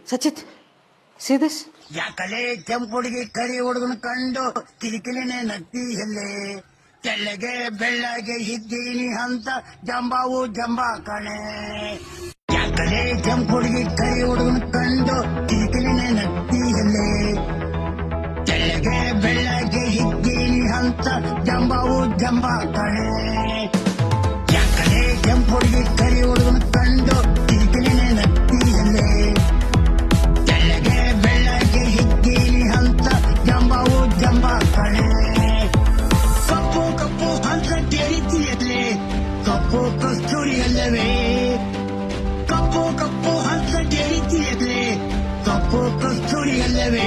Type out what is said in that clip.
Sachit see this? ಯಾಕಲೆ ಕೆಂಪು ಹುಡುಗಿ ಕರಿ ಹುಡುಗನ ಕಂಡು ಕಿರಿಕಿರಿನೇ ನಗ್ತೀಯಲ್ಲೇ ತೆಳ್ಳಗೆ ಬೆಳ್ಳಗೆ ಇದ್ದೀನಿ ಅಂತ ಜಂಬಾವು ಜಂಬ ಕಣೆ. ಯಾಕಲೆ ಕೆಂಪು ಹುಡುಗಿ ಕರಿ ಹುಡುಗನ ಕಂಡು ಕಿರಿಕಿರಿನೇ ನಗ್ತೀಯಲ್ಲೇ ತೆಳ್ಳಗೆ ಬೆಳ್ಳಗೆ ಇದ್ದೀನಿ ಅಂತ ಜಂಬಾವು ಜಂಬ ಕಣೆ. ಯಾಕಲೆ ಕೆಂಪು ಹುಡುಗಿ ಕರಿ ಹುಡುಗನ ಕಂಡು ಕಿರಿಕಿರಿನೇ ನಗ್ತೀಯಲ್ಲೇ ತೆಳ್ಳಗೆ ಬೆಳ್ಳಗೆ ಇದ್ದೀನಿ ಅಂತ ಜಂಬಾವು ಜಂಬ ಕಣೆ. ಕಪ್ಪು ಕಪ್ಪು ಅಂತ ಕೇಳಿದ್ದೀಯಲ್ಲೇ ಕಪ್ಪು ಕಸ್ತೂರಿಯಲ್ಲವೇ ಕಪ್ಪು ಕಪ್ಪು ಅಂತ ಕೇಳಿದ್ದೀಯಲ್ಲೇ ಕಪ್ಪು ಕಸ್ತೂರಿಯಲ್ಲವೇ